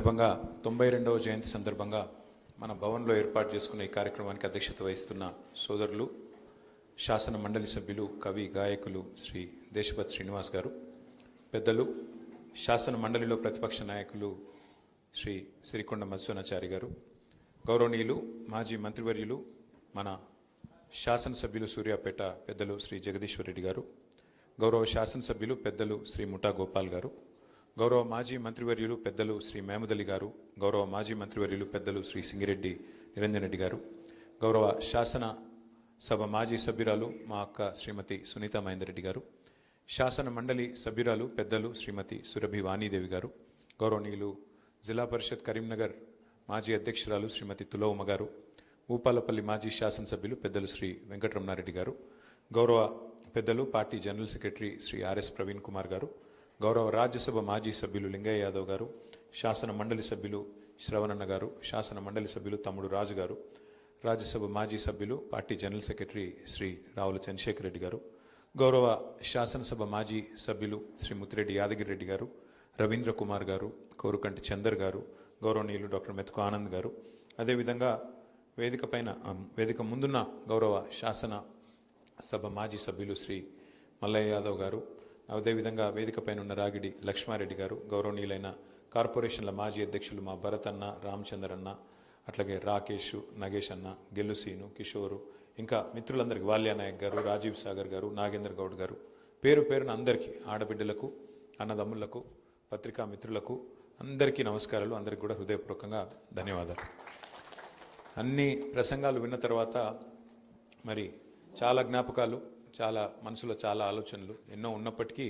సందర్భంగా 92వ జయంతి సందర్భంగా మన భవన్లో ఏర్పాటు చేసుకున్న ఈ కార్యక్రమానికి అధ్యక్షత వహిస్తున్న సోదరులు శాసన మండలి సభ్యులు కవి గాయకులు శ్రీ దేశపతి శ్రీనివాస్ గారు, పెద్దలు శాసన మండలిలో ప్రతిపక్ష నాయకులు శ్రీ సిరికొండ మధుసూనాచారి గారు, గౌరవనీయులు మాజీ మంత్రివర్యులు మన శాసనసభ్యులు సూర్యాపేట పెద్దలు శ్రీ జగదీశ్వర్ రెడ్డి గారు, గౌరవ శాసనసభ్యులు పెద్దలు శ్రీ ముఠా గోపాల్ గారు, గౌరవ మాజీ మంత్రివర్యులు పెద్దలు శ్రీ మహమూద్ గారు, గౌరవ మాజీ మంత్రివర్యులు పెద్దలు శ్రీ సింగిరెడ్డి నిరంజన్ రెడ్డి గారు, గౌరవ శాసన సభ మాజీ సభ్యురాలు మా అక్క శ్రీమతి సునీత మహేందర్ రెడ్డి గారు, శాసన మండలి సభ్యురాలు పెద్దలు శ్రీమతి సురభి వాణీదేవి గారు, గౌరవనీయులు జిల్లా పరిషత్ కరీంనగర్ మాజీ అధ్యక్షురాలు శ్రీమతి తులౌమ గారు, ఊపాలపల్లి మాజీ శాసనసభ్యులు పెద్దలు శ్రీ వెంకటరమణారెడ్డి గారు, గౌరవ పెద్దలు party general secretary Shri RS Praveen Kumar గారు, గౌరవ రాజ్యసభ మాజీ సభ్యులు లింగయ్య యాదవ్ గారు, శాసన మండలి సభ్యులు శ్రవణన్న గారు, శాసన మండలి సభ్యులు తమ్ముడు రాజు గారు, రాజ్యసభ మాజీ సభ్యులు party general secretary Shri Ravula Chandrasekhar Reddy గారు, గౌరవ శాసనసభ మాజీ సభ్యులు శ్రీ ముత్తిరెడ్డి యాదగిరి రెడ్డి గారు, రవీంద్ర కుమార్ గారు, కోరుకంటి చందర్ గారు, గౌరవనీయులు డాక్టర్ మెతుకు ఆనంద్ గారు, అదేవిధంగా వేదిక ముందున్న గౌరవ శాసన సభ మాజీ సభ్యులు శ్రీ మల్లయ్య యాదవ్ గారు, అదేవిధంగా వేదికపైన ఉన్న రాగిడి లక్ష్మారెడ్డి గారు, గౌరవనీయులైన కార్పొరేషన్ల మాజీ అధ్యక్షులు మా భరత్ అన్న, రామచందర్ అన్న, అట్లాగే రాకేష్, నగేష్ అన్న, గెల్లుసీను, కిషోరు, ఇంకా మిత్రులందరికీ వాల్యానాయక్ గారు, రాజీవ్ సాగర్ గారు, నాగేంద్ర గౌడ్ గారు, పేరు పేరున అందరికీ, ఆడబిడ్డలకు, అన్నదమ్ములకు, పత్రికా మిత్రులకు అందరికీ నమస్కారాలు. అందరికీ కూడా హృదయపూర్వకంగా ధన్యవాదాలు. అన్ని ప్రసంగాలు విన్న తర్వాత మరి చాలా జ్ఞాపకాలు, చాలా మనసులో చాలా ఆలోచనలు ఎన్నో ఉన్నప్పటికీ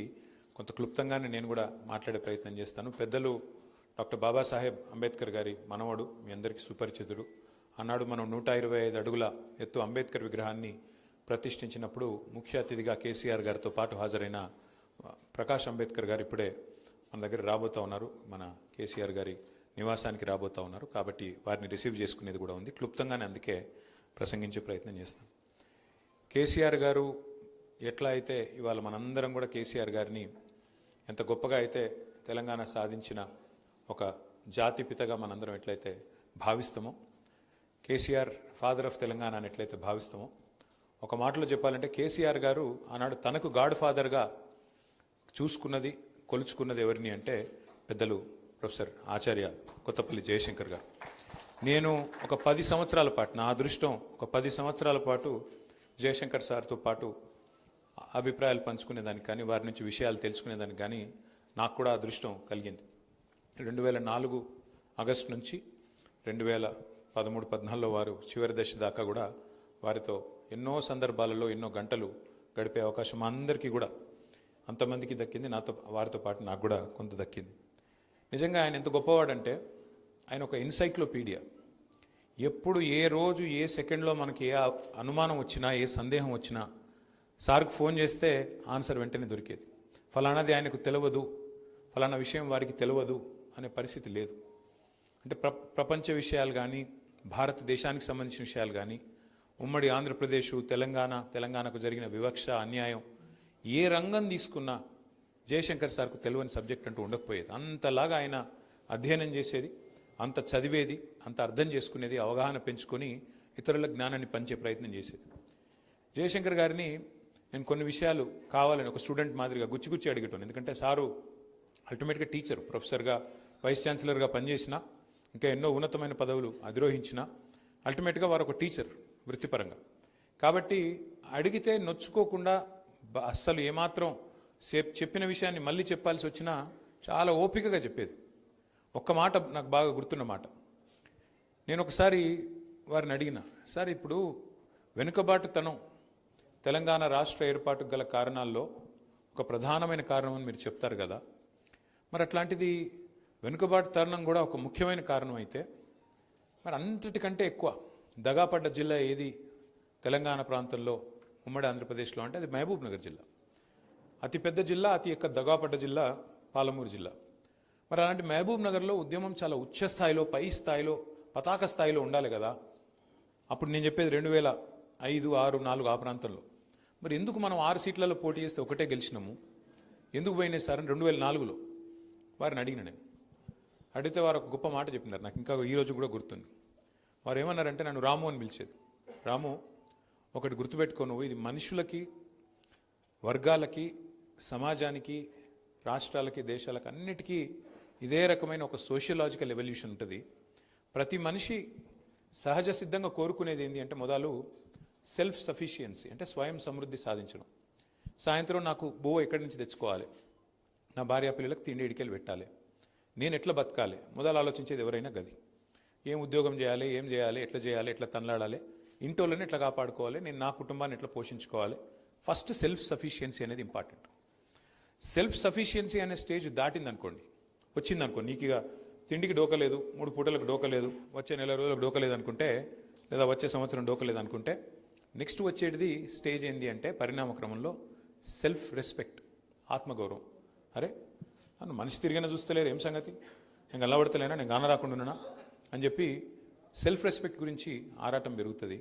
కొంత క్లుప్తంగానే నేను కూడా మాట్లాడే ప్రయత్నం చేస్తాను. పెద్దలు డాక్టర్ బాబాసాహెబ్ అంబేద్కర్ గారి మనవడు, మీ అందరికీ సుపరిచితుడు. ఆనాడు మనం 125 అడుగుల ఎత్తు అంబేద్కర్ విగ్రహాన్ని ప్రతిష్ఠించినప్పుడు ముఖ్య అతిథిగా కేసీఆర్ గారితో పాటు హాజరైన ప్రకాష్ అంబేద్కర్ గారు ఇప్పుడే మన దగ్గర రాబోతూ ఉన్నారు, మన కేసీఆర్ గారి నివాసానికి రాబోతూ ఉన్నారు. కాబట్టి వారిని రిసీవ్ చేసుకునేది కూడా ఉంది. క్లుప్తంగానే అందుకే ప్రసంగించే ప్రయత్నం చేస్తాం. కేసీఆర్ గారు ఎట్లా అయితే ఇవాళ మనందరం కూడా కేసీఆర్ గారిని ఎంత గొప్పగా అయితే తెలంగాణ సాధించిన ఒక జాతిపితగా మనందరం ఎట్లయితే భావిస్తామో, కేసీఆర్ ఫాదర్ ఆఫ్ తెలంగాణ అని ఎట్లయితే భావిస్తామో, ఒక మాటలో చెప్పాలంటే కేసీఆర్ గారు ఆనాడు తనకు గాడ్ ఫాదర్గా చూసుకున్నది, కొలుచుకున్నది ఎవరిని అంటే పెద్దలు ప్రొఫెసర్ ఆచార్య కొత్తపల్లి జయశంకర్ గారు. నేను ఒక 10 సంవత్సరాల పాటు, నా అదృష్టం ఒక 10 సంవత్సరాల పాటు జయశంకర్ సార్తో పాటు అభిప్రాయాలు పంచుకునేదానికి కానీ, వారి నుంచి విషయాలు తెలుసుకునేదానికి కానీ నాకు కూడా అదృష్టం కలిగింది. 2004 ఆగస్టు నుంచి 2013-14లో వారు చివరి దశ దాకా కూడా వారితో ఎన్నో సందర్భాలలో ఎన్నో గంటలు గడిపే అవకాశం అందరికీ కూడా అంతమందికి దక్కింది. వారితో పాటు నాకు కూడా కొంత దక్కింది. నిజంగా ఆయన ఎంత గొప్పవాడంటే ఆయన ఒక ఎన్సైక్లోపీడియా. ఎప్పుడు ఏ రోజు ఏ సెకండ్లో మనకి ఏ అనుమానం వచ్చినా, ఏ సందేహం వచ్చినా సార్కి ఫోన్ చేస్తే ఆన్సర్ వెంటనే దొరికేది. ఫలానాది ఆయనకు తెలియదు, ఫలానా విషయం వారికి తెలియదు అనే పరిస్థితి లేదు. అంటే ప్రపంచ విషయాలు కానీ, భారతదేశానికి సంబంధించిన విషయాలు కానీ, ఉమ్మడి ఆంధ్రప్రదేశ్, తెలంగాణకు జరిగిన వివక్ష, అన్యాయం, ఏ రంగం తీసుకున్నా జయశంకర్ సార్కు తెలియని సబ్జెక్ట్ అంటూ ఉండకపోయేది. అంతలాగా ఆయన అధ్యయనం చేసేది, అంత చదివేది, అంత అర్థం చేసుకునేది, అవగాహన పెంచుకొని ఇతరుల జ్ఞానాన్ని పంచే ప్రయత్నం చేసేది. జయశంకర్ గారిని నేను కొన్ని విషయాలు కావాలని ఒక స్టూడెంట్ మాదిరిగా గుచ్చి అడిగేటాను. ఎందుకంటే సారు అల్టిమేట్గా టీచర్, ప్రొఫెసర్గా, వైస్ ఛాన్సలర్గా పనిచేసిన, ఇంకా ఎన్నో ఉన్నతమైన పదవులు అధిరోహించిన, అల్టిమేట్గా వారు ఒక టీచర్ వృత్తిపరంగా. కాబట్టి అడిగితే నొచ్చుకోకుండా, అస్సలు ఏమాత్రం చెప్పిన విషయాన్ని మళ్ళీ చెప్పాల్సి వచ్చినా చాలా ఓపికగా చెప్పేది. ఒక్క మాట నాకు బాగా గుర్తున్న మాట. నేను ఒకసారి వారిని అడిగిన, సార్ ఇప్పుడు వెనుకబాటుతనం తెలంగాణ రాష్ట్ర ఏర్పాటుకు గల కారణాల్లో ఒక ప్రధానమైన కారణం అని మీరు చెప్తారు కదా, మరి అట్లాంటిది వెనుకబాటుతనం కూడా ఒక ముఖ్యమైన కారణం అయితే మరి అన్నిటికంటే ఎక్కువ దగాపడ్డ జిల్లా ఏది తెలంగాణ ప్రాంతంలో, ఉమ్మడి ఆంధ్రప్రదేశ్లో అంటే అది మహబూబ్ నగర్ జిల్లా. అతిపెద్ద జిల్లా, అతి ఎక్కువ దగాపడ్డ జిల్లా పాలమూరు జిల్లా. మరి అలాంటి మహబూబ్ నగర్లో ఉద్యమం చాలా ఉచ్చ స్థాయిలో, పై స్థాయిలో, పతాక స్థాయిలో ఉండాలి కదా. అప్పుడు నేను చెప్పేది 2005, 2006, 2004 ఆ ప్రాంతంలో. మరి ఎందుకు మనం 6 సీట్లలో పోటీ చేస్తే ఒకటే గెలిచినాము, ఎందుకు పోయినాయి సార్ అని 2004లో వారిని అడిగిన నేను. అడిగితే వారు ఒక గొప్ప మాట చెప్పినారు, నాకు ఇంకా ఈ రోజు కూడా గుర్తుంది. వారు ఏమన్నారంటే నన్ను రాము అని పిలిచేది. రాము, ఒకటి గుర్తుపెట్టుకో, నువ్వు ఇది మనుషులకి, వర్గాలకి, సమాజానికి, రాష్ట్రాలకి, దేశాలకి అన్నిటికీ ఇదే రకమైన ఒక సోషియలాజికల్ ఎవల్యూషన్ ఉంటుంది. ప్రతి మనిషి సహజ సిద్ధంగా కోరుకునేది ఏంటి అంటే మొదలు సెల్ఫ్ సఫిషియన్సీ, అంటే స్వయం సమృద్ధి సాధించడం. సాయంత్రం నాకు ఎక్కడి నుంచి తెచ్చుకోవాలి, నా భార్య పిల్లలకు తిండి ఇడికెళ్ళి పెట్టాలి, నేను ఎట్లా బతకాలి, మొదలు ఆలోచించేది ఎవరైనా గది. ఏం ఉద్యోగం చేయాలి, ఏం చేయాలి, ఎట్లా తనలాడాలి, ఇంటోళ్ళని ఎట్లా కాపాడుకోవాలి, నేను నా కుటుంబాన్ని ఎట్లా పోషించుకోవాలి. ఫస్ట్ సెల్ఫ్ సఫిషియన్సీ అనేది ఇంపార్టెంట్. సెల్ఫ్ సఫిషియన్సీ అనే స్టేజ్ దాటిందనుకోండి, వచ్చిందనుకో, నీకు ఇక తిండికి డోకలేదు, 3 పూటలకు డోకలేదు, వచ్చే నెల రోజులకు డోకలేదు అనుకుంటే, లేదా వచ్చే సంవత్సరం డోకలేదు అనుకుంటే, నెక్స్ట్ వచ్చేది స్టేజ్ ఏంది అంటే పరిణామ క్రమంలో సెల్ఫ్ రెస్పెక్ట్, ఆత్మగౌరవం. అరే నన్ను మనిషి తిరిగిన చూస్తలేరు, ఏం సంగతి, నేను గల్లబడతలేనా, నేను గాన రాకుండా అని చెప్పి సెల్ఫ్ రెస్పెక్ట్ గురించి ఆరాటం పెరుగుతుంది.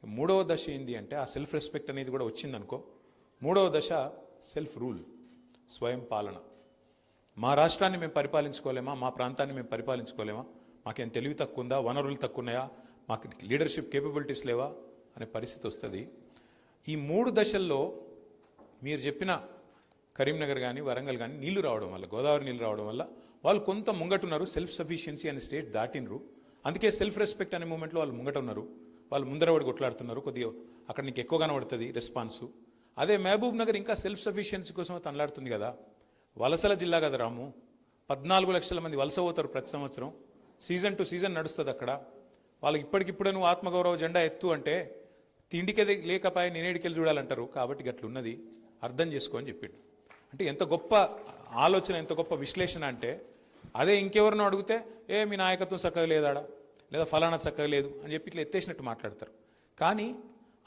మూడవ దశ ఏంది అంటే ఆ సెల్ఫ్ రెస్పెక్ట్ అనేది కూడా వచ్చిందనుకో, మూడవ దశ సెల్ఫ్ రూల్, స్వయం పాలన. మా రాష్ట్రాన్ని మేము పరిపాలించుకోలేమా, మా ప్రాంతాన్ని మేము పరిపాలించుకోలేమా, మాకేం తెలివి తక్కువ ఉందా, వనరులు తక్కువ ఉన్నాయా, మాకు లీడర్షిప్ కేపబిలిటీస్ లేవా అనే పరిస్థితి వస్తుంది. ఈ 3 దశల్లో మీరు చెప్పిన కరీంనగర్ కానీ వరంగల్ కానీ నీళ్లు రావడం వల్ల, గోదావరి నీళ్ళు రావడం వల్ల వాళ్ళు కొంత ముంగటున్నారు, సెల్ఫ్ సఫిషియన్సీ అనే స్టేజ్ దాటినరు. అందుకే సెల్ఫ్ రెస్పెక్ట్ అనే మూమెంట్లో వాళ్ళు ముంగట ఉన్నారు, వాళ్ళు ముందరవాడి కొట్లాడుతున్నారు. కొద్దిగా అక్కడ నీకు ఎక్కువగానే పడుతుంది రెస్పాన్సు. అదే మహబూబ్ నగర్ ఇంకా సెల్ఫ్ సఫిషియన్సీ కోసం తనలాడుతుంది కదా. వలసల జిల్లా కదా రాము, 14 లక్షల మంది వలస పోతారు ప్రతి సంవత్సరం, సీజన్ టు సీజన్ నడుస్తుంది అక్కడ. వాళ్ళకి ఇప్పటికిప్పుడే నువ్వు ఆత్మగౌరవ జెండా ఎత్తు అంటే తిండికి లేకపోయి నేనేడికెళ్ళి చూడాలంటారు. కాబట్టి గట్లున్నది, అర్థం చేసుకో అని చెప్పిండు. అంటే ఎంత గొప్ప ఆలోచన, ఎంత గొప్ప విశ్లేషణ అంటే, అదే ఇంకెవరినో అడిగితే మీ నాయకత్వం చక్కగా లేదాడా, లేదా ఫలానా చక్కగా లేదు అని చెప్పి ఇట్లా ఎత్తేసినట్టు మాట్లాడతారు. కానీ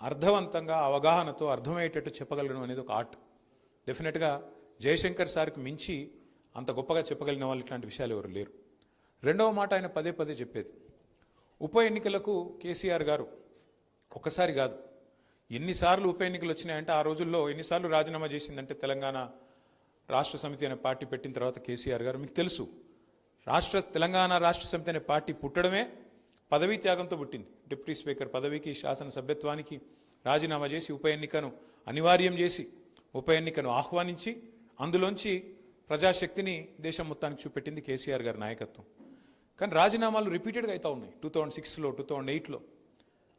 అర్థవంతంగా, అవగాహనతో అర్థమయ్యేటట్టు చెప్పగలగడం అనేది ఒక ఆర్ట్. డెఫినెట్గా జయశంకర్ సార్కి మించి అంత గొప్పగా చెప్పగలిగిన వాళ్ళు ఇట్లాంటి విషయాలు ఎవరు లేరు. రెండవ మాట ఆయన పదే పదే చెప్పేది, ఉప ఎన్నికలకు కేసీఆర్ గారు ఒకసారి కాదు ఎన్నిసార్లు ఉప ఎన్నికలు వచ్చినాయంటే, ఆ రోజుల్లో ఎన్నిసార్లు రాజీనామా చేసిందంటే తెలంగాణ రాష్ట్ర సమితి అనే పార్టీ పెట్టిన తర్వాత కేసీఆర్ గారు, మీకు తెలుసు తెలంగాణ రాష్ట్ర సమితి అనే పార్టీ పుట్టడమే పదవీ త్యాగంతో పుట్టింది. డిప్యూటీ స్పీకర్ పదవికి, శాసనసభ్యత్వానికి రాజీనామా చేసి ఉప ఎన్నికను అనివార్యం చేసి ఉప ఎన్నికను ఆహ్వానించి అందులోంచి ప్రజాశక్తిని దేశం మొత్తానికి చూపెట్టింది కేసీఆర్ గారి నాయకత్వం. కానీ రాజీనామాలు రిపీటెడ్గా అవుతూ ఉన్నాయి. 2006లో, 2008లో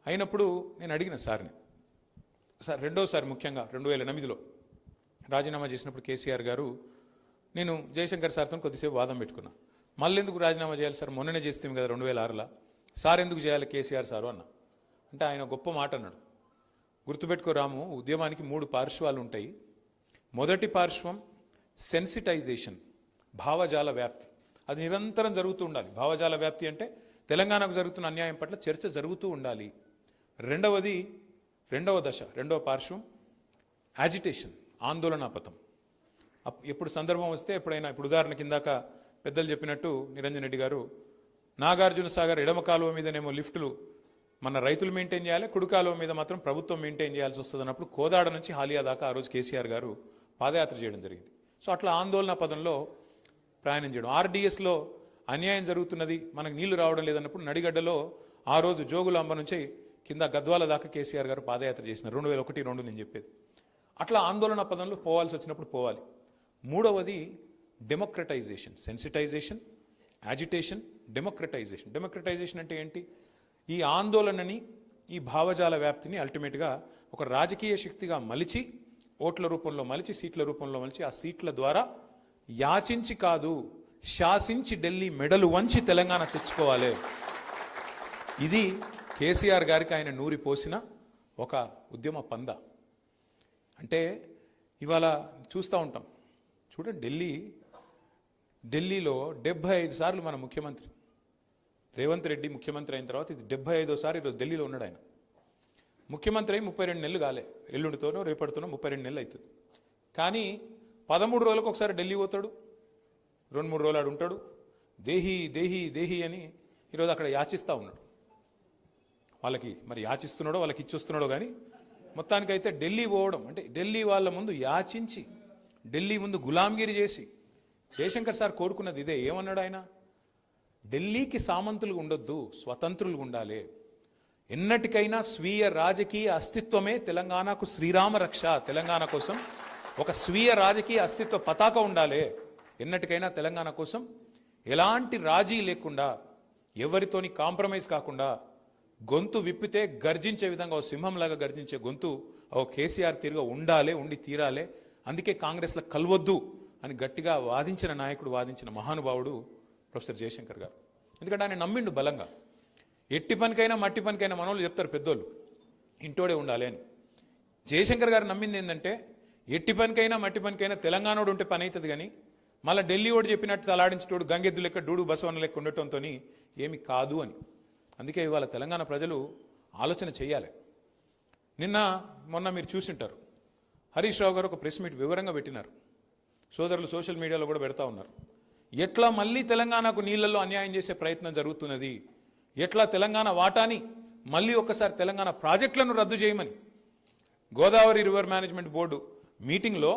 అయినప్పుడు నేను అడిగిన సార్ని, సార్ రెండోసారి ముఖ్యంగా 2008లో రాజీనామా చేసినప్పుడు కేసీఆర్ గారు, నేను జయశంకర్ సార్తో కొద్దిసేపు వాదం పెట్టుకున్నా. మళ్ళీ ఎందుకు రాజీనామా చేయాలి సార్, మొన్ననే చేస్తాం కదా 2006లో, సార్ ఎందుకు చేయాలి కేసీఆర్ సారు అన్న. అంటే ఆయన గొప్ప మాట అన్నాడు, గుర్తుపెట్టుకో రాము, ఉద్యమానికి 3 పార్శ్వాలు ఉంటాయి. మొదటి పార్శ్వం సెన్సిటైజేషన్, భావజాల వ్యాప్తి. అది నిరంతరం జరుగుతూ ఉండాలి. భావజాల వ్యాప్తి అంటే తెలంగాణకు జరుగుతున్న అన్యాయం పట్ల చర్చ జరుగుతూ ఉండాలి. రెండవ దశ, రెండవ పార్శ్వం యాజిటేషన్, ఆందోళనాపథం. ఎప్పుడు సందర్భం వస్తే ఎప్పుడైనా, ఇప్పుడు ఉదాహరణ కిందాక పెద్దలు చెప్పినట్టు నిరంజన్ రెడ్డి గారు, నాగార్జున సాగర్ ఎడమ కాలువ మీదనేమో లిఫ్టులు మన రైతులు మెయింటైన్ చేయాలి, కుడి కాలువ మీద మాత్రం ప్రభుత్వం మెయింటైన్ చేయాల్సి వస్తుంది అన్నప్పుడు కోదాడ నుంచి హాలియా దాకా ఆ రోజు కేసీఆర్ గారు పాదయాత్ర చేయడం జరిగింది. సో అట్లా ఆందోళన పదంలో ప్రయాణం చేయడం. ఆర్డీఎస్లో అన్యాయం జరుగుతున్నది, మనకు నీళ్లు రావడం లేదన్నప్పుడు నడిగడ్డలో ఆ రోజు జోగులాంబ నుంచి కింద గద్వాల దాకా కేసీఆర్ గారు పాదయాత్ర చేసినారు. 2001-2 నేను చెప్పేది. అట్లా ఆందోళన పదంలో పోవాల్సి వచ్చినప్పుడు పోవాలి. మూడవది democratisation, sensitisation, agitation, democratisation. Democratisation అంటే ఏంటి? ఈ ఆందోళనని, ఈ భావజాల వ్యాప్తిని అల్టిమేట్గా ఒక రాజకీయ శక్తిగా మలిచి, ఓట్ల రూపంలో మలిచి, సీట్ల రూపంలో మలిచి, ఆ సీట్ల ద్వారా యాచించి కాదు శాసించి ఢిల్లీ మెడలు వంచి తెలంగాణ తెచ్చుకోవాలి. ఇది కేసీఆర్ గారికి ఆయన నూరి పోసిన ఒక ఉద్యమ పంద. అంటే ఇవాళ చూస్తూ ఉంటాం, చూడండి, ఢిల్లీలో 75 సార్లు మన ముఖ్యమంత్రి రేవంత్ రెడ్డి ముఖ్యమంత్రి అయిన తర్వాత ఇది 75వ ఈరోజు ఢిల్లీలో ఉన్నాడు. ఆయన ముఖ్యమంత్రి అయి 32 నెలలు కాలే, ఎల్లుండితోనో రేపటితోనో 32 నెలలు అవుతుంది. కానీ 13 రోజులకు ఒకసారి ఢిల్లీ పోతాడు, 2-3 రోజులు ఆడు ఉంటాడు, దేహి దేహి దేహి అని ఈరోజు అక్కడ యాచిస్తూ ఉన్నాడు. వాళ్ళకి మరి యాచిస్తున్నాడో వాళ్ళకి ఇచ్చొస్తున్నాడో కానీ మొత్తానికైతే ఢిల్లీ పోవడం అంటే ఢిల్లీ వాళ్ళ ముందు యాచించి, ఢిల్లీ ముందు గులాంగిరి చేసి, జయశంకర్ సార్ కోరుకున్నది ఇదే. ఏమన్నాడు ఆయన? ఢిల్లీకి సామంతులు ఉండొద్దు, స్వతంత్రులు ఉండాలి. ఎన్నటికైనా స్వీయ రాజకీయ అస్తిత్వమే తెలంగాణకు శ్రీరామ రక్ష. తెలంగాణ కోసం ఒక స్వీయ రాజకీయ అస్తిత్వ పతాక ఉండాలి. ఎన్నటికైనా తెలంగాణ కోసం ఎలాంటి రాజీ లేకుండా, ఎవరితోని కాంప్రమైజ్ కాకుండా, గొంతు విప్పితే గర్జించే విధంగా ఓ సింహంలాగా గర్జించే గొంతు ఓ కేసీఆర్ తీరుగా ఉండాలి, ఉండి తీరాలి. అందుకే కాంగ్రెస్లో కలవద్దు అని గట్టిగా వాదించిన నాయకుడు, వాదించిన మహానుభావుడు ప్రొఫెసర్ జయశంకర్ గారు. ఎందుకంటే ఆయన నమ్మిండు బలంగా. ఎట్టి పనికైనా మట్టి పనికైనా మనోళ్ళు చెప్తారు పెద్దోళ్ళు, ఇంటోడే ఉండాలి అని. జయశంకర్ గారు నమ్మింది ఏంటంటే ఎట్టి పనికైనా మట్టి పనికైనా తెలంగాణోడు ఉంటే పని అవుతుంది, కానీ మళ్ళీ ఢిల్లీ ఓడి చెప్పినట్టు తలాడించేటోడు గంగెద్దు లెక్క డూడు బసవన్న లెక్క ఉండటంతో ఏమి కాదు అని. అందుకే ఇవాళ తెలంగాణ ప్రజలు ఆలోచన చేయాలి. మొన్న మీరు చూసింటారు, హరీష్ రావు గారు ఒక ప్రెస్ మీట్ వివరంగా పెట్టినారు. సోదరులు సోషల్ మీడియాలో కూడా పెడతా ఉన్నారు. ఎట్లా మళ్ళీ తెలంగాణకు నీళ్లలో అన్యాయం చేసే ప్రయత్నం జరుగుతున్నది, ఎట్లా తెలంగాణ వాటాని మళ్ళీ ఒక్కసారి తెలంగాణ ప్రాజెక్టులను రద్దు చేయమని గోదావరి రివర్ మేనేజ్మెంట్ బోర్డు మీటింగ్లో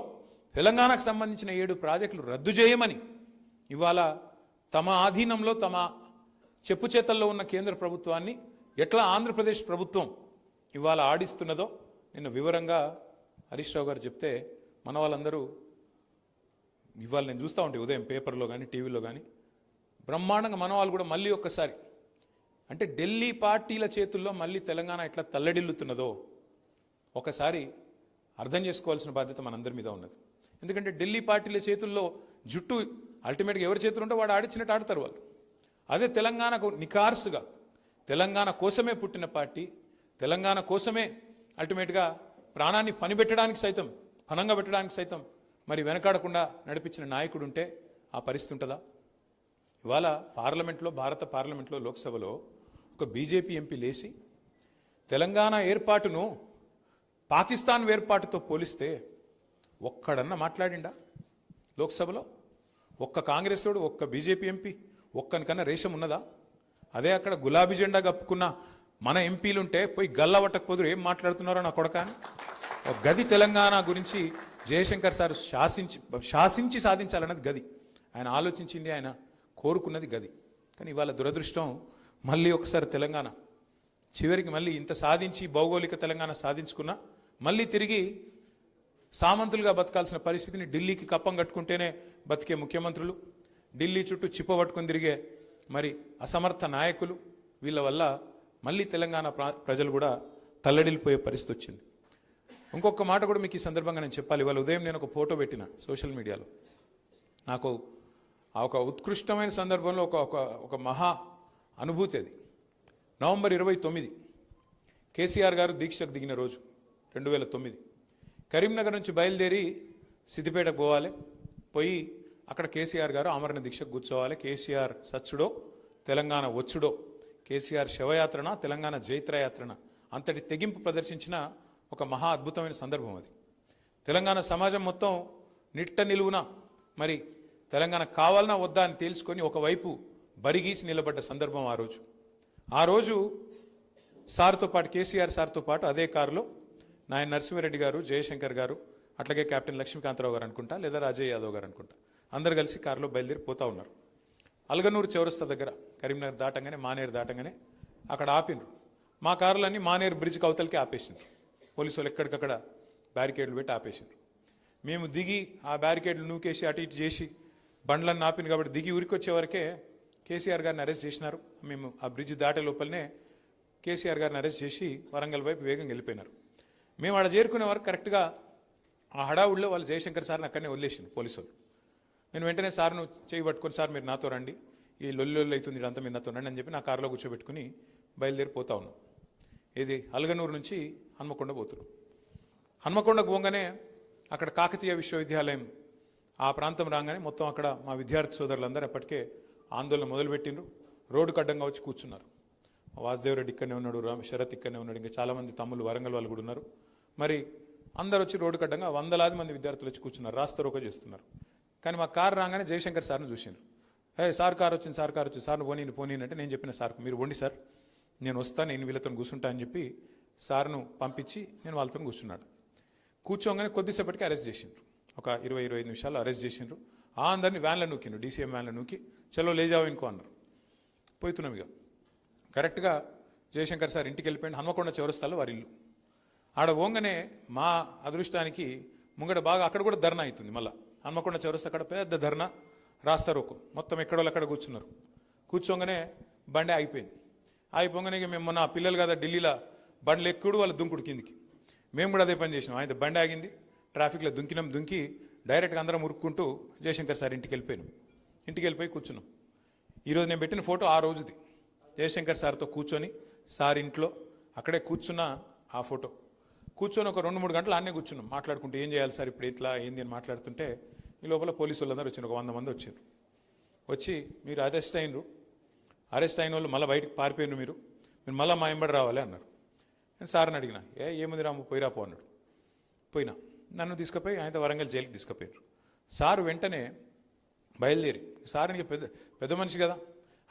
తెలంగాణకు సంబంధించిన 7 ప్రాజెక్టులు రద్దు చేయమని ఇవాళ తమ ఆధీనంలో తమ చెప్పు చేతల్లో ఉన్న కేంద్ర ప్రభుత్వాన్ని ఎట్లా ఆంధ్రప్రదేశ్ ప్రభుత్వం ఇవాళ ఆడిస్తున్నదో నిన్న వివరంగా హరీష్ రావు గారు చెప్తే మన వాళ్ళందరూ ఇవాళ నేను చూస్తూ ఉంటే ఉదయం పేపర్లో కానీ టీవీలో కానీ బ్రహ్మాండంగా మన వాళ్ళు కూడా మళ్ళీ ఒక్కసారి, అంటే ఢిల్లీ పార్టీల చేతుల్లో మళ్ళీ తెలంగాణ ఎట్లా తల్లడిల్లుతున్నదో ఒకసారి అర్థం చేసుకోవాల్సిన బాధ్యత మనందరి మీద ఉన్నది. ఎందుకంటే ఢిల్లీ పార్టీల చేతుల్లో జుట్టు అల్టిమేట్గా ఎవరి చేతులు ఉంటే వాడు ఆడిచ్చినట్టు ఆడతారు వాళ్ళు. అదే తెలంగాణకు నికార్సుగా తెలంగాణ కోసమే పుట్టిన పార్టీ, తెలంగాణ కోసమే అల్టిమేట్గా ప్రాణాన్ని పనిపెట్టడానికి సైతం, పనంగా పెట్టడానికి సైతం మరి వెనకాడకుండా నడిపించిన నాయకుడు ఉంటే ఆ పరిస్థితి ఉంటుందా? ఇవాళ పార్లమెంట్లో, భారత పార్లమెంట్లో, లోక్సభలో ఒక బీజేపీ ఎంపీ లేచి తెలంగాణ ఏర్పాటును పాకిస్తాన్ ఏర్పాటుతో పోలిస్తే ఒక్కడన్నా మాట్లాడిండా లోక్సభలో? ఒక్క కాంగ్రెస్ వాడు, ఒక్క బీజేపీ ఎంపీ ఒక్కనికన్నా రేషం ఉన్నదా? అదే అక్కడ గులాబీ జెండా కప్పుకున్న మన ఎంపీలుంటే పోయి గల్లవట్టకపోదురు ఏం మాట్లాడుతున్నారో నా కొడకాని. ఒక గది తెలంగాణ గురించి జయశంకర్ సార్ శాసించి సాధించాలన్నది గది. ఆయన ఆలోచించింది, ఆయన కోరుకున్నది గది. కానీ ఇవాళ దురదృష్టం మళ్ళీ ఒకసారి తెలంగాణ చివరికి మళ్ళీ ఇంత సాధించి భౌగోళిక తెలంగాణ సాధించుకున్నా మళ్ళీ తిరిగి సామంతులుగా బతకాల్సిన పరిస్థితిని, ఢిల్లీకి కప్పం కట్టుకుంటేనే బతికే ముఖ్యమంత్రులు, ఢిల్లీ చుట్టూ చిప్ప పట్టుకుని తిరిగే మరి అసమర్థ నాయకులు, వీళ్ళ వల్ల మళ్ళీ తెలంగాణ ప్రజలు కూడా తల్లడిల్లిపోయే పరిస్థితి వచ్చింది. ఇంకొక మాట కూడా మీకు ఈ సందర్భంగా నేను చెప్పాలి. ఇవాళ ఉదయం నేను ఒక ఫోటో పెట్టిన సోషల్ మీడియాలో. నాకు ఆ ఒక ఉత్కృష్టమైన సందర్భంలో ఒక మహా అనుభూతి అది. నవంబర్ 29 కేసీఆర్ గారు దీక్షకు దిగిన రోజు 2009. కరీంనగర్ నుంచి బయలుదేరి సిద్దిపేటకు పోవాలి. పోయి అక్కడ కేసీఆర్ గారు ఆమరణ దీక్షకు కూర్చోవాలి. కేసీఆర్ సచ్చుడో తెలంగాణ వచ్చుడో, కేసీఆర్ శవయాత్రన తెలంగాణ జైత్రయాత్రన, అంతటి తెగింపు ప్రదర్శించిన ఒక మహా అద్భుతమైన సందర్భం అది. తెలంగాణ సమాజం మొత్తం నిట్ట నిలువున మరి తెలంగాణ కావాలన్నా వద్దా అని తేల్చుకొని ఒకవైపు బరిగీసి నిలబడ్డ సందర్భం ఆ రోజు సార్తో పాటు, కేసీఆర్ సార్తో పాటు అదే కారులో నాయన నరసింహారెడ్డి గారు, జయశంకర్ గారు, అట్లాగే కెప్టెన్ లక్ష్మీకాంతరావు గారు అనుకుంటా, లేదా రాజయ్య యాదవ్ గారు అనుకుంటా, అందరు కలిసి కారులో బయలుదేరి పోతా ఉన్నారు. అల్గనూరు చౌరస్తా దగ్గర కరీంనగర్ దాటంగానే, మానేరు దాటంగానే అక్కడ ఆపినరు. మా కారులన్నీ మానేరు బ్రిడ్జ్కి అవతలకి ఆపేసిండ్రు. పోలీసు వాళ్ళు ఎక్కడికక్కడ బ్యారికేడ్లు పెట్టి ఆపేసిండ్రు. మేము దిగి ఆ బ్యారికేడ్లు నూకేసి అటు ఇటు చేసి బండ్లను ఆపింది కాబట్టి దిగి ఉరికొచ్చే వరకే కేసీఆర్ గారిని అరెస్ట్ చేసినారు. మేము ఆ బ్రిడ్జ్ దాటే లోపలనే కేసీఆర్ గారిని అరెస్ట్ చేసి వరంగల్ వైపు వేగంగా వెళ్ళిపోయినారు. మేము ఆడ చేరుకునే వరకు కరెక్ట్గా ఆ హడావుడిలో వాళ్ళు జయశంకర్ సార్ని అక్కడనే వదిలేసింది పోలీసు వాళ్ళు. నేను వెంటనే సార్ను చేయి పట్టుకొని, సార్ మీరు నాతో రండి, ఈ లొల్లి అవుతుంది ఇదంతా మీరు నాతో రండి అని చెప్పి నా కారులో కూర్చోబెట్టుకుని బయలుదేరిపోతా ఉన్నాం. ఇది అల్గనూరు నుంచి హన్మకొండ పోతున్నాం. హన్మకొండకు పోగానే అక్కడ కాకతీయ విశ్వవిద్యాలయం ఆ ప్రాంతం రాగానే మొత్తం అక్కడ మా విద్యార్థి సోదరులందరూ ఎప్పటికే ఆందోళన మొదలుపెట్టిండ్రు. రోడ్డుకు అడ్డంగా వచ్చి కూర్చున్నారు. వాసుదేవరెడ్డి ఇక్కడనే ఉన్నాడు, శరత్ ఇక్కడనే ఉన్నాడు, ఇంకా చాలామంది తమ్ముళ్ళు వరంగల్ వాళ్ళు కూడా ఉన్నారు. మరి అందరు వచ్చి రోడ్డుకు అడ్డంగా వందలాది మంది విద్యార్థులు వచ్చి కూర్చున్నారు, రాస్తారోకో చేస్తున్నారు. కానీ మా కారు రాగానే జయశంకర్ సార్ను చూసిండ్రు. సార్ కారు వచ్చింది, సార్ను పోనీ అంటే నేను చెప్పిన సార్ మీరు వండి సార్, నేను వస్తాను, నేను వీళ్ళతో కూర్చుంటా అని చెప్పి సార్ను పంపించి నేను వాళ్ళతో కూర్చున్నాడు. కూర్చోగానే కొద్దిసేపటికి అరెస్ట్ చేసిండ్రు. ఒక 20-25 నిమిషాలు అరెస్ట్ చేసిండ్రు. అందరినీ వ్యాన్లో నూకిండ్రు, డీసీఎం వ్యాన్లో నూకి చలో లేజావు ఇంకో అన్నారు. పోతున్నాం ఇక కరెక్ట్గా జయశంకర్ సార్ ఇంటికి వెళ్ళిపోయింది. హన్మకొండ చౌరస్తాలో వారి ఇల్లు. ఆడ పోగానే మా అదృష్టానికి ముంగడ బాగా అక్కడ కూడా ధర్నా అవుతుంది. మళ్ళీ హన్మకొండ చౌరస్తా అక్కడ పెద్ద ధర్నా రాస్తారు. మొత్తం ఎక్కడోళ్ళు అక్కడ కూర్చున్నారు. కూర్చోగానే బండి ఆగిపోయింది. ఆగిపోగానే మేము మొన్న పిల్లలు కదా ఢిల్లీలో బండ్లు ఎక్కుడు వాళ్ళ దుంకుడు కిందికి. మేము కూడా అదే పని చేసినాం. ఆయన బండి ఆగింది, ట్రాఫిక్లో దుంకి డైరెక్ట్గా అందరం ఉరుక్కుంటూ జయశంకర్ సార్ ఇంటికి వెళ్ళిపోయాను. ఇంటికి వెళ్ళిపోయి కూర్చున్నాం. ఈరోజు నేను పెట్టిన ఫోటో ఆ రోజుది. జయశంకర్ సార్తో కూర్చొని సార్ ఇంట్లో అక్కడే కూర్చున్న ఆ ఫోటో. కూర్చొని ఒక 2-3 గంటలు ఆన్నే కూర్చున్నాం మాట్లాడుకుంటూ. ఏం చేయాలి సార్ ఇప్పుడు ఇట్లా ఏంది అని మాట్లాడుతుంటే ఈ లోపల పోలీసు వాళ్ళందరూ వచ్చింది. ఒక 100 మంది వచ్చారు. వచ్చి మీరు అరెస్ట్ అయినరు, అరెస్ట్ అయిన వాళ్ళు మళ్ళీ బయటకు పారిపోయినారు, మీరు మళ్ళీ మా ఎంబడి రావాలి అన్నారు. నేను సార్ని అడిగిన, ఏముంది రాము పోయిరా పో అన్నాడు. పోయినా నన్ను తీసుకుపోయి ఆయనతో వరంగల్ జైలుకి తీసుకుపోయారు. సారు వెంటనే బయలుదేరి, సార్కి పెద్ద మనిషి కదా,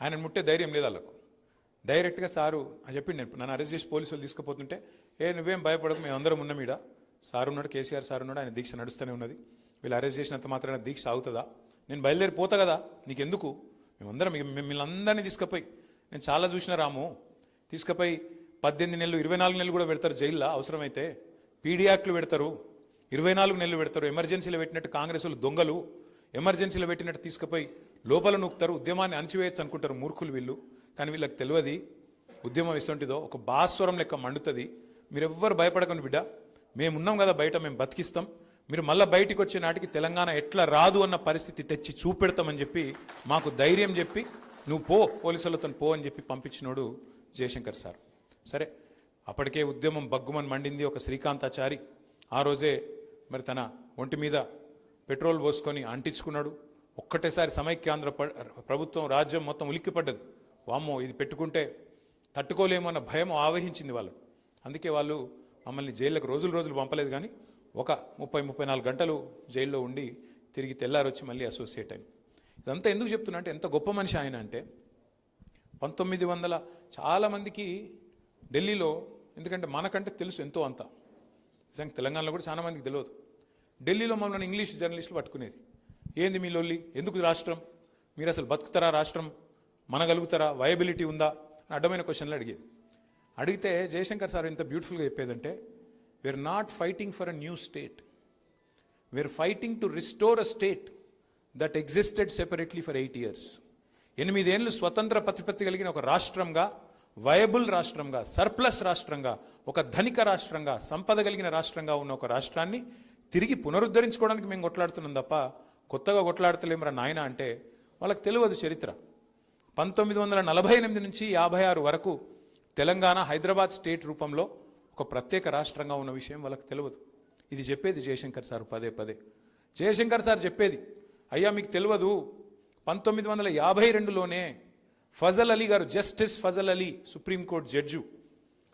ఆయన ముట్టే ధైర్యం లేదు వాళ్ళకు. డైరెక్ట్గా సారు అని చెప్పి నన్ను అరెస్ట్ చేసి పోలీసులు తీసుకుపోతుంటే నువ్వేం భయపడకు, మేము అందరం ఉన్నాం ఈడ. సార్ ఉన్నాడు, కేసీఆర్ సార్ ఉన్నాడు, ఆయన దీక్ష నడుస్తూనే ఉన్నది. వీళ్ళు అరెస్ట్ చేసినంత మాత్రాన దీక్ష అవుతుందా? నేను బయలుదేరిపోతా కదా, నీకెందుకు? మేమందరం మిమ్మల్ని అందరినీ తీసుకుపోయి, నేను చాలా చూసిన రాము, తీసుకుపోయి 18 నెలలు 24 నెలలు కూడా పెడతారు జైల్లో అవసరమైతే. పీడీ యాక్ట్లు పెడతారు, 24 నెలలు పెడతారు. ఎమర్జెన్సీలో పెట్టినట్టు కాంగ్రెస్ వాళ్ళు దొంగలు, ఎమర్జెన్సీలో పెట్టినట్టు తీసుకుపోయి లోపల నూకుతారు. ఉద్యమాన్ని అణచివేయచ్చు అనుకుంటారు మూర్ఖులు వీళ్ళు. కానీ వీళ్ళకి తెలియదు ఉద్యమం ఎటువంటిదో. ఒక భాస్వరం లెక్క మండుతుంది. మీరెవ్వరు భయపడకండి బిడ్డ, మేమున్నాం కదా బయట, మేము బతికిస్తాం. మీరు మళ్ళీ బయటికి వచ్చే నాటికి తెలంగాణ ఎట్లా రాదు అన్న పరిస్థితి తెచ్చి చూపెడతామని చెప్పి మాకు ధైర్యం చెప్పి, నువ్వు పో పోలీసులతో పో అని చెప్పి పంపించినోడు జయశంకర్ సార్. సరే, అప్పటికే ఉద్యమం బగ్గుమని మండింది. ఒక శ్రీకాంతాచారి ఆ రోజే మరి తన ఒంటి మీద పెట్రోల్ పోసుకొని అంటించుకున్నాడు. ఒక్కటేసారి సమైక్యాంధ్ర ప్రభుత్వం రాజ్యం మొత్తం ఉలిక్కిపడ్డది. వామ్మో, ఇది పెట్టుకుంటే తట్టుకోలేమన్న భయం ఆవహించింది వాళ్ళు. అందుకే వాళ్ళు మమ్మల్ని జైళ్ళకు రోజులు పంపలేదు, కానీ ఒక 30-34 గంటలు జైల్లో ఉండి తిరిగి తెల్లారొచ్చి మళ్ళీ అసోసియేట్ అయింది. ఇదంతా ఎందుకు చెప్తున్నా అంటే, ఎంత గొప్ప మనిషి ఆయన అంటే 1900 చాలామందికి ఢిల్లీలో, ఎందుకంటే మనకంటే తెలుసు ఎంతో అంత, నిజంగా తెలంగాణలో కూడా చాలా మందికి తెలియదు. ఢిల్లీలో మమ్మల్ని ఇంగ్లీష్ జర్నలిస్టులు పట్టుకునేది. ఏంది మీ లొల్లి, ఎందుకు రాష్ట్రం, మీరు అసలు బతుకుతారా, రాష్ట్రం మనగలుగుతారా, వయబిలిటీ ఉందా అని అడ్డమైన క్వశ్చన్లు అడిగేది. అడిగితే జయశంకర్ సార్ ఎంత బ్యూటిఫుల్గా చెప్పేదంటే, we are not fighting for a new state, we are fighting to restore a state that existed separately for 8 years. 8 ఏళ్ళు స్వతంత్ర ప్రతిపత్తి కలిగిన ఒక రాష్ట్రంగా, వయబుల్ రాష్ట్రంగా, సర్ప్లస్ రాష్ట్రంగా, ఒక ధనిక రాష్ట్రంగా, సంపద కలిగిన రాష్ట్రంగా ఉన్న ఒక రాష్ట్రాన్ని తిరిగి పునరుద్ధరించుకోవడానికి మేము కొట్లాడుతున్నాం తప్ప కొత్తగా కొట్లాడతలేమరా నాయన అంటే వాళ్ళకి తెలియదు చరిత్ర. 1948 నుంచి 56 వరకు తెలంగాణ హైదరాబాద్ స్టేట్ రూపంలో ఒక ప్రత్యేక రాష్ట్రంగా ఉన్న విషయం వాళ్ళకి తెలియదు. ఇది చెప్పేది జయశంకర్ సార్ పదే. జయశంకర్ సార్ చెప్పేది, అయ్యా మీకు తెలియదు, 1952లోనే ఫజల్ అలీ గారు, justice Fazal Ali, supreme court judge,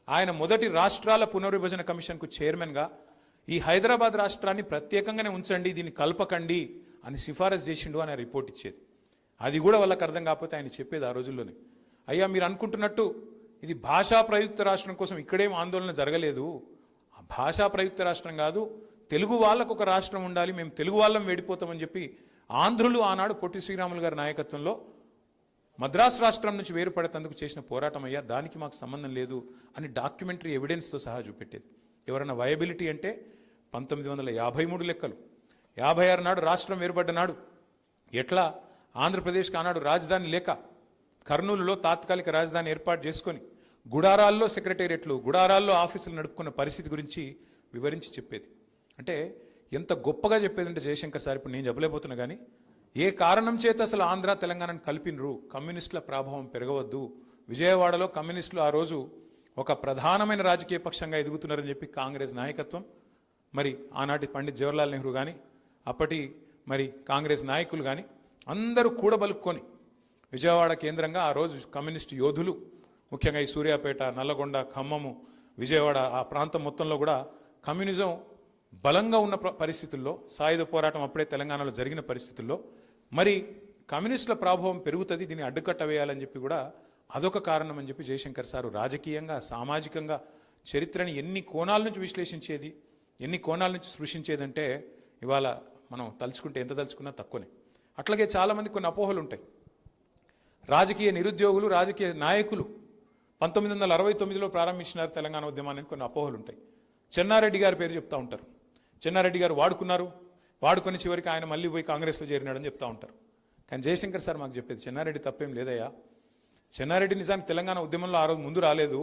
ఆయన మొదటి రాష్ట్రాల పునర్విభజన కమిషన్కు చైర్మన్గా ఈ హైదరాబాద్ రాష్ట్రాన్ని ప్రత్యేకంగానే ఉంచండి, దీన్ని కలపకండి అని సిఫారసు చేసిండు అని రిపోర్ట్ ఇచ్చేది. అది కూడా వాళ్ళకి అర్థం కాకపోతే ఆయన చెప్పేది ఆ రోజుల్లోనే, అయ్యా మీరు అనుకుంటున్నట్టు ఇది భాషా ప్రయుక్త రాష్ట్రం కోసం ఇక్కడేం ఆందోళన జరగలేదు, ఆ భాషా ప్రయుక్త రాష్ట్రం కాదు, తెలుగు వాళ్ళకు ఒక రాష్ట్రం ఉండాలి, మేము తెలుగు వాళ్ళం వేడిపోతామని చెప్పి ఆంధ్రులు ఆనాడు పొట్టి శ్రీరాములు గారి నాయకత్వంలో మద్రాసు రాష్ట్రం నుంచి వేరుపడేందుకు చేసిన పోరాటం అయ్యా, దానికి మాకు సంబంధం లేదు అని డాక్యుమెంటరీ ఎవిడెన్స్తో సహా చూపెట్టేది. ఎవరైనా వయబిలిటీ అంటే 1953 లెక్కలు, 56 నాడు రాష్ట్రం వేరుపడ్డ నాడు ఎట్లా ఆంధ్రప్రదేశ్కి ఆనాడు రాజధాని లేక కర్నూలులో తాత్కాలిక రాజధాని ఏర్పాటు చేసుకొని గుడారాల్లో సెక్రటేరియట్లు, గుడారాల్లో ఆఫీసులు నడుపుకున్న పరిస్థితి గురించి వివరించి చెప్పేది. అంటే ఎంత గొప్పగా చెప్పేదంటే జయశంకర్ సార్, ఇప్పుడు నేను చెప్పలేకపోతున్నా కానీ, ఏ కారణం చేత అసలు ఆంధ్ర తెలంగాణను కలిపినరు, కమ్యూనిస్టుల ప్రభావం పెరగవద్దు, విజయవాడలో కమ్యూనిస్టులు ఆ రోజు ఒక ప్రధానమైన రాజకీయ పక్షంగా ఎదుగుతున్నారని చెప్పి కాంగ్రెస్ నాయకత్వం, మరి ఆనాటి పండిత్ జవహర్లాల్ నెహ్రూ కానీ, అప్పటి మరి కాంగ్రెస్ నాయకులు కానీ అందరూ కూడబలుక్కొని విజయవాడ కేంద్రంగా ఆ రోజు కమ్యూనిస్టు యోధులు, ముఖ్యంగా ఈ సూర్యాపేట, నల్లగొండ, ఖమ్మము, విజయవాడ ఆ ప్రాంతం మొత్తంలో కూడా కమ్యూనిజం బలంగా ఉన్న పరిస్థితుల్లో, సాయుధ పోరాటం అప్పుడే తెలంగాణలో జరిగిన పరిస్థితుల్లో మరి కమ్యూనిస్టుల ప్రభావం పెరుగుతుంది, దీన్ని అడ్డుకట్ట వేయాలని చెప్పి కూడా అదొక కారణం అని చెప్పి జయశంకర్ సారు రాజకీయంగా, సామాజికంగా చరిత్రని ఎన్ని కోణాల నుంచి విశ్లేషించేది, ఎన్ని కోణాల నుంచి స్పృశించేదంటే ఇవాళ మనం తలుచుకుంటే ఎంత తలుచుకున్నా తక్కువనే. అట్లాగే చాలామంది కొన్ని అపోహలు ఉంటాయి. రాజకీయ నిరుద్యోగులు, రాజకీయ నాయకులు 1969లో ప్రారంభించినారు తెలంగాణ ఉద్యమానికి. కొన్ని అపోహలు ఉంటాయి. చెన్నారెడ్డి గారి పేరు చెప్తా ఉంటారు. చెన్నారెడ్డి గారు వాడుకొని చివరికి ఆయన మళ్ళీ పోయి కాంగ్రెస్లో చేరినాడని చెప్తా ఉంటారు. కానీ జయశంకర్ సార్ మాకు చెప్పేది, చెన్నారెడ్డి తప్పేం లేదయ్యా. చెన్నారెడ్డి నిజానికి తెలంగాణ ఉద్యమంలో ఆ రోజు ముందు రాలేదు.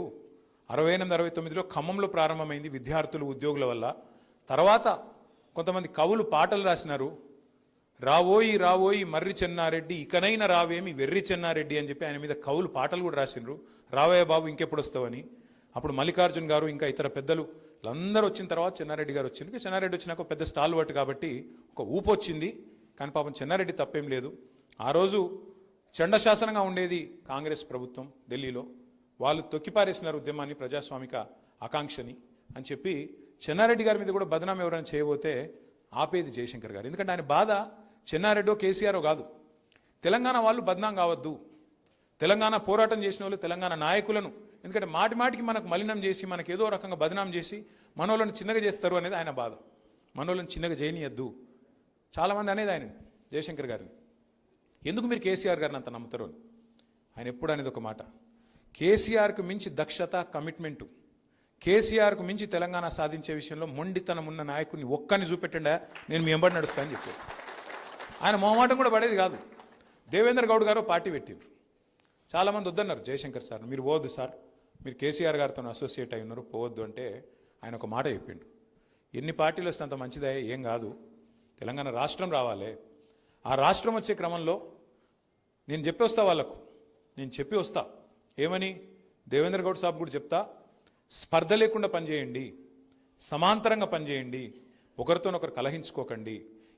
68, 69లో ఖమ్మంలో ప్రారంభమైంది విద్యార్థులు, ఉద్యోగుల వల్ల. తర్వాత కొంతమంది కవులు పాటలు రాసినారు. రావోయి రావోయి మర్రి చెన్నారెడ్డి, ఇకనైనా రావేమి వెర్రి చెన్నారెడ్డి అని చెప్పి ఆయన మీద కవులు పాటలు కూడా రాసినారు. రావయ్య బాబు ఇంకెప్పుడు వస్తావని. అప్పుడు మల్లికార్జున్ గారు ఇంకా ఇతర పెద్దలు అందరూ వచ్చిన తర్వాత చెన్నారెడ్డి గారు వచ్చింది. చెన్నారెడ్డి వచ్చినాక పెద్ద స్టాల్ వర్ట్ కాబట్టి ఒక ఊపు వచ్చింది. కానీ పాపం చెన్నారెడ్డి తప్పేం లేదు. ఆ రోజు చండశాసనంగా ఉండేది కాంగ్రెస్ ప్రభుత్వం ఢిల్లీలో. వాళ్ళు తొక్కిపారేసినారు ఉద్యమాన్ని, ప్రజాస్వామిక ఆకాంక్షని అని చెప్పి చెన్నారెడ్డి గారి మీద కూడా బదనాం ఎవరైనా చేయబోతే ఆపేది జయశంకర్ గారు. ఎందుకంటే ఆయన బాధ చెన్నారెడ్డో కేసీఆరో కాదు, తెలంగాణ వాళ్ళు బదనాం కావద్దు, తెలంగాణ పోరాటం చేసిన వాళ్ళు తెలంగాణ నాయకులను, ఎందుకంటే మాటి మాటికి మనకు మలినం చేసి మనకు ఏదో రకంగా బదనాం చేసి మనోళ్ళని చిన్నగా చేస్తారు అనేది ఆయన బాధ. మనోళ్ళని చిన్నగా చేయనీయద్దు. చాలామంది అనేది ఆయన జయశంకర్ గారిని, ఎందుకు మీరు కేసీఆర్ గారిని అంత నమ్ముతారు అని. ఆయన ఎప్పుడు అనేది ఒక మాట, కేసీఆర్కు మించి దక్షత, కమిట్మెంటు, కేసీఆర్కు మించి తెలంగాణ సాధించే విషయంలో మొండితనం ఉన్న నాయకుడిని ఒక్కని చూపెట్టండా నేను మీ ఎంబడి నడుస్తా అని చెప్పారు. ఆయన మొహమాటం కూడా పడేది కాదు. దేవేంద్ర గౌడ్ గారు పార్టీ పెట్టిండ్రు. చాలామంది వద్దన్నారు జయశంకర్ సార్, మీరు పోవద్దు సార్, మీరు కేసీఆర్ గారితో అసోసియేట్ అయి ఉన్నారు, పోవద్దు అంటే ఆయన ఒక మాట చెప్పిండు, ఎన్ని పార్టీలు వస్తే అంత మంచిదే, ఏం కాదు, తెలంగాణ రాష్ట్రం రావాలి. ఆ రాష్ట్రం వచ్చే క్రమంలో నేను చెప్పి వస్తా, వాళ్ళకు నేను చెప్పి వస్తా. ఏమని? దేవేంద్ర గౌడ్ సాబ్ కూడా చెప్తా, స్పర్ధ లేకుండా పనిచేయండి, సమాంతరంగా పనిచేయండి, ఒకరితోనొకరు కలహించుకోకండి.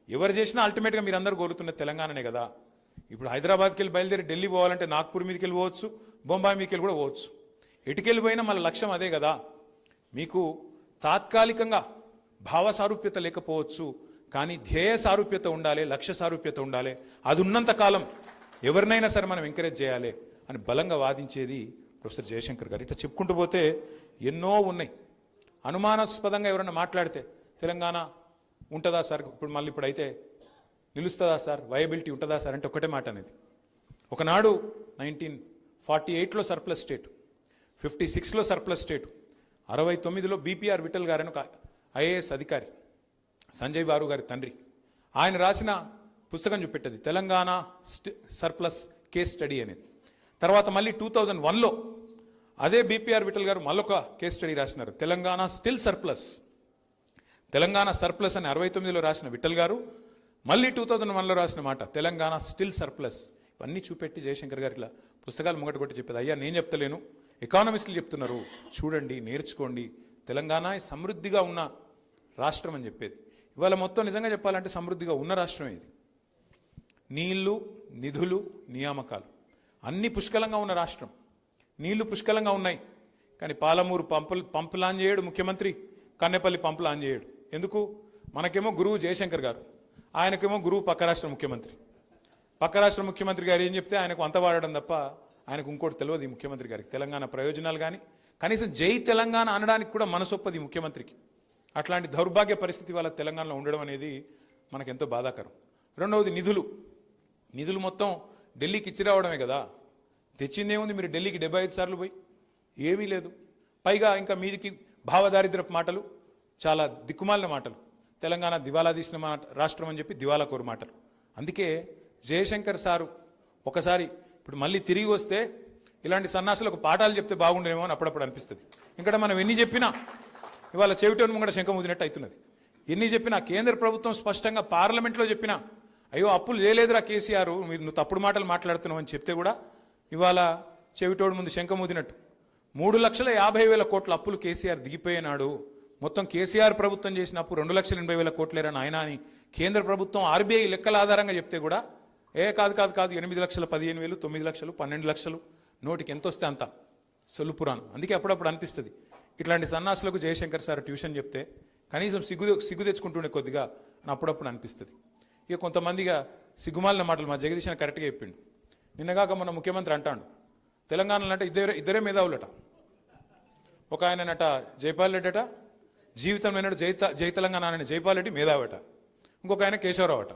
ఎవరు చేసినా అల్టిమేట్గా మీరు అందరూ కోరుతున్న తెలంగాణనే కదా. ఇప్పుడు హైదరాబాద్కి వెళ్ళి బయలుదేరి ఢిల్లీ పోవాలంటే నాగ్పూర్ మీదకి వెళ్ళి పోవచ్చు, బొంబాయి మీదకి వెళ్ళి కూడా పోవచ్చు. ఎటుకెళ్ళిపోయినా మళ్ళీ లక్ష్యం అదే కదా. మీకు తాత్కాలికంగా భావ సారూప్యత లేకపోవచ్చు, కానీ ధ్యేయ సారూప్యత ఉండాలి, లక్ష్య సారూప్యత ఉండాలి. అది ఉన్నంత కాలం ఎవరినైనా సరే మనం ఎంకరేజ్ చేయాలి అని బలంగా వాదించేది ప్రొఫెసర్ జయశంకర్ గారు. ఇట్లా చెప్పుకుంటూ పోతే ఎన్నో ఉన్నాయి. అనుమానాస్పదంగా ఎవరైనా మాట్లాడితే తెలంగాణ ఉంటుందా సార్, ఇప్పుడైతే నిలుస్తుందా సార్, వయబిలిటీ ఉంటుందా సార్ అంటే ఒకటే మాట అనేది. ఒకనాడు 1948లో సర్ప్లస్ స్టేట్, 56లో సర్ప్లస్ స్టేట్, 69లో బీపీఆర్ విఠల్ గారని ఒక ఐఏఎస్ అధికారి, సంజయ్ బారు గారి తండ్రి, ఆయన రాసిన పుస్తకం చూపెట్టది తెలంగాణ సర్ప్లస్ కేస్ స్టడీ అనేది. తర్వాత మళ్ళీ 2001లో అదే బీపీఆర్ విఠల్ గారు మళ్ళొక కేస్ స్టడీ రాసినారు, Telangana still surplus. Telangana surplus అని 69లో రాసిన విఠల్ గారు మళ్ళీ 2001లో రాసిన మాట తెలంగాణ స్టిల్ సర్ప్లస్. ఇవన్నీ చూపెట్టి జయశంకర్ గారు ఇట్లా పుస్తకాలు ముంగట కొట్టి చెప్పేది, అయ్యా నేను చెప్తలేను, ఎకానమిస్టులు చెప్తున్నారు, చూడండి, నేర్చుకోండి, తెలంగాణ సమృద్ధిగా ఉన్న రాష్ట్రం అని చెప్పేది. ఇవాళ మొత్తం నిజంగా చెప్పాలంటే సమృద్ధిగా ఉన్న రాష్ట్రం ఇది. నీళ్లు, నిధులు, నియామకాలు అన్ని పుష్కలంగా ఉన్న రాష్ట్రం. నీళ్లు పుష్కలంగా ఉన్నాయి, కానీ పాలమూరు పంపులు ఆన్ చేయడు ముఖ్యమంత్రి, కన్నెపల్లి పంపులు ఆన్ చేయడు. ఎందుకు? మనకేమో గురువు జయశంకర్ గారు, ఆయనకేమో గురువు పక్క రాష్ట్ర ముఖ్యమంత్రి. పక్క రాష్ట్ర ముఖ్యమంత్రి గారు ఏం చెప్తే ఆయనకు అంత వాడడం తప్ప ఆయనకు ఇంకోటి తెలియదు. ఈ ముఖ్యమంత్రి గారికి తెలంగాణ ప్రయోజనాలు కానీ కనీసం జై తెలంగాణ అనడానికి కూడా మనసొప్పది ఈ ముఖ్యమంత్రికి. అట్లాంటి దౌర్భాగ్య పరిస్థితి వాళ్ళ తెలంగాణలో ఉండడం అనేది మనకెంతో బాధాకరం. రెండవది నిధులు మొత్తం ఢిల్లీకి ఇచ్చి రావడమే కదా. తెచ్చిందేముంది? మీరు ఢిల్లీకి 75 సార్లు పోయి ఏమీ లేదు. పైగా ఇంకా మీదికి భావదారిద్రపు మాటలు, చాలా దిక్కుమాలిన మాటలు, తెలంగాణ దివాలా తీసిన రాష్ట్రం అని చెప్పి దివాలా కోరు మాటలు. అందుకే జయశంకర్ సారు ఒకసారి ఇప్పుడు మళ్ళీ తిరిగి వస్తే ఇలాంటి సన్నాసులకు పాఠాలు చెప్తే బాగుండేమో అని అప్పుడప్పుడు అనిపిస్తుంది. ఇక్కడ మనం ఎన్ని చెప్పినా ఇవాళ చెవిటోని ముంగట శంఖం ఊదినట్టు అవుతున్నది. ఎన్ని చెప్పినా కేంద్ర ప్రభుత్వం స్పష్టంగా పార్లమెంట్లో చెప్పినా, అయ్యో అప్పులు చేయలేదురా కేసీఆర్, నువ్వు తప్పుడు మాటలు మాట్లాడుతున్నావు అని చెప్తే కూడా ఇవాళ చెవిటోడు ముందు శంఖం ఊదినట్టు. 3,50,000 కోట్ల అప్పులు కేసీఆర్ దిగిపోయినాడు. మొత్తం కేసీఆర్ ప్రభుత్వం చేసిన అప్పు 2,80,000 కోట్లేరా నాయన అని కేంద్ర ప్రభుత్వం ఆర్బీఐ లెక్కల ఆధారంగా చెప్తే కూడా కాదు 8,15,000, 9,00,000, 12,00,000, నోటికి ఎంత వస్తే అంత సొల్లు పురాణం. అందుకే అప్పుడప్పుడు అనిపిస్తుంది ఇట్లాంటి సన్నాసులకు జయశంకర్ సార్ ట్యూషన్ చెప్తే కనీసం సిగ్గు తెచ్చుకుంటుండే కొద్దిగా అని అప్పుడప్పుడు అనిపిస్తుంది. ఇక కొంతమందిగా సిగ్గుమాలిన మాటలు మా జగదీష్ అని కరెక్ట్గా చెప్పిండు. నిన్నగాక మన ముఖ్యమంత్రి అంటాడు తెలంగాణలో అంటే ఇద్దరే మేధావులట. ఒక ఆయనట జైపాల్ రెడ్డి అట, జీవితం అయినట్టు జై తెలంగాణ అని జైపాల్ రెడ్డి మేధావట, ఇంకొక ఆయన కేశవరావు అట.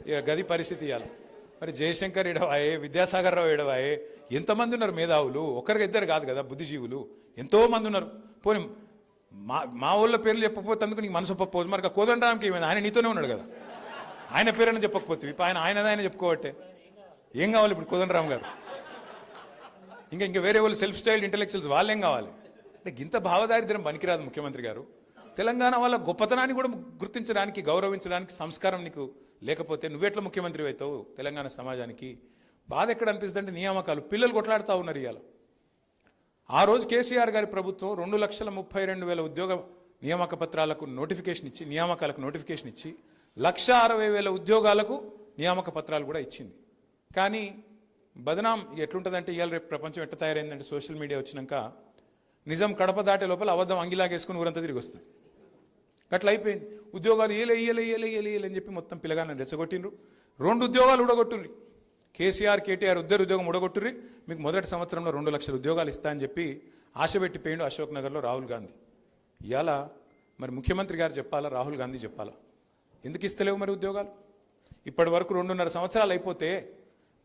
ఇక గది పరిస్థితి ఇవ్వాలి. మరి జయశంకర్ ఎడవాయే, విద్యాసాగర్ రావు ఎడవాయే, ఎంతమంది ఉన్నారు మేధావులు? ఒకరికి ఇద్దరు కాదు కదా బుద్ధిజీవులు, ఎంతో మంది ఉన్నారు. పోనీ మా ఊళ్ళ పేర్లు చెప్పకపోతే అందుకు నీకు మనసు ఒప్పకపోదు. మరి కోదండరాంకి ఏమైంది? ఆయన నీతోనే ఉన్నాడు కదా, ఆయన పేరైనా చెప్పకపోతే ఇప్పుడు ఆయన చెప్పుకోవట్టే ఏం కావాలి ఇప్పుడు కోదండరాం గారు? ఇంకా వేరే వాళ్ళు సెల్ఫ్ స్టైల్డ్ ఇంటెలెక్చువల్స్ వాళ్ళేం కావాలి? అంటే ఇంత భావదారిద్ర్యం పనికిరాదు ముఖ్యమంత్రి గారు. తెలంగాణ వాళ్ళ గొప్పతనాన్ని కూడా గుర్తించడానికి, గౌరవించడానికి సంస్కారం నీకు లేకపోతే నువ్వెట్లా ముఖ్యమంత్రి అవుతావు? తెలంగాణ సమాజానికి బాధ ఎక్కడ అనిపిస్తుంది అంటే నియామకాలు పిల్లలు కొట్లాడుతూ ఉన్నారు ఇవాళ. ఆ రోజు కేసీఆర్ గారి ప్రభుత్వం 2,32,000 ఉద్యోగ నియామక పత్రాలకు నోటిఫికేషన్ ఇచ్చి, నియామకాలకు నోటిఫికేషన్ ఇచ్చి 1,60,000 ఉద్యోగాలకు నియామక పత్రాలు కూడా ఇచ్చింది. కానీ బదనాం ఎట్లుంటుందంటే ఇవాళ రేపు ప్రపంచం ఎట్లా తయారైందంటే సోషల్ మీడియా వచ్చినాక నిజం కడప దాటే లోపల అబద్ధం అంగిలాగేసుకుని ఊరంతా తిరిగి వస్తుంది. అట్లా అయిపోయింది. ఉద్యోగాలు ఇయ్యలే అని చెప్పి మొత్తం పిల్లగాన్ని రెచ్చగొట్టిండ్రు. 2 ఉద్యోగాలు ఊడగొట్టుండ్రి. కేసీఆర్, కేటీఆర్ ఇద్దరు ఉద్యోగం ఊడగొట్టుర్రి. మీకు మొదటి సంవత్సరంలో 2 లక్షల ఉద్యోగాలు ఇస్తా అని చెప్పి ఆశ పెట్టిపోయిండు అశోక్ నగర్లో రాహుల్ గాంధీ. ఇవాళ మరి ముఖ్యమంత్రి గారు చెప్పాలా, రాహుల్ గాంధీ చెప్పాలా? ఎందుకు ఇస్తలేవు మరి ఉద్యోగాలు? ఇప్పటి వరకు 2.5 సంవత్సరాలు అయిపోతే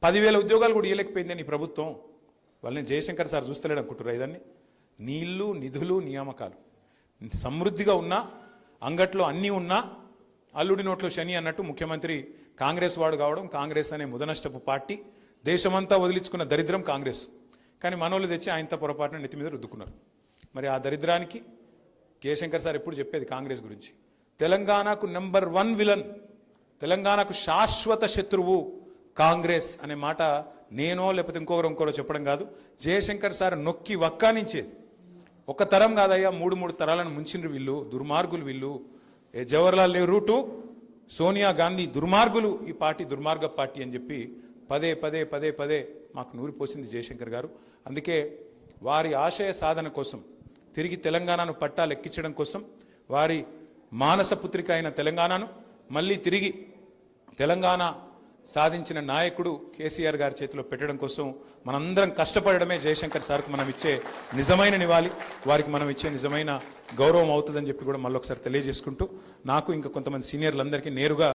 10,000 ఉద్యోగాలు కూడా ఇవ్వలేకపోయింది ఈ ప్రభుత్వం. వాళ్ళని జయశంకర్ సార్ చూస్తలేడు అనుకుంటున్నారు. ఇదాన్ని నీళ్లు, నిధులు, నియామకాలు సమృద్ధిగా ఉన్నా, అంగట్లో అన్నీ ఉన్నా అల్లుడి నోట్లో శని అన్నట్టు ముఖ్యమంత్రి కాంగ్రెస్ వాడు కావడం, కాంగ్రెస్ అనే ముదనష్టపు పార్టీ, దేశమంతా వదిలించుకున్న దరిద్రం కాంగ్రెస్. కానీ మనోళ్ళు తెచ్చి ఆయనతో పొరపాటున నెత్తి మీద రుద్దుకున్నారు. మరి ఆ దరిద్రానికి జయశంకర్ సార్ ఎప్పుడు చెప్పేది కాంగ్రెస్ గురించి, తెలంగాణకు నెంబర్ 1 విలన్, తెలంగాణకు శాశ్వత శత్రువు కాంగ్రెస్ అనే మాట నేనో లేకపోతే ఇంకొకరో చెప్పడం కాదు, జయశంకర్ సార్ నొక్కి వక్కానించేది. ఒక తరం కాదయ్యా, 3 తరాలను ముంచిండ్రు వీళ్ళు, దుర్మార్గులు వీళ్ళు. జవహర్లాల్ నెహ్రూ టు సోనియా గాంధీ దుర్మార్గులు, ఈ పార్టీ దుర్మార్గ పార్టీ అని చెప్పి పదే మాకు నూరిపోసింది జయశంకర్ గారు. అందుకే వారి ఆశయ సాధన కోసం, తిరిగి తెలంగాణను పట్టాలెక్కించడం కోసం, వారి మానస పుత్రిక అయిన తెలంగాణను మళ్ళీ తిరిగి తెలంగాణ సాధించిన నాయకుడు కేసీఆర్ గారి చేతిలో పెట్టడం కోసం మనందరం కష్టపడడమే జయశంకర్ సార్కు మనం ఇచ్చే నిజమైన నివాళి, వారికి మనం ఇచ్చే నిజమైన గౌరవం అవుతుందని చెప్పి కూడా మళ్ళీ ఒకసారి తెలియజేసుకుంటూ, నాకు ఇంకా కొంతమంది సీనియర్లందరికీ నేరుగా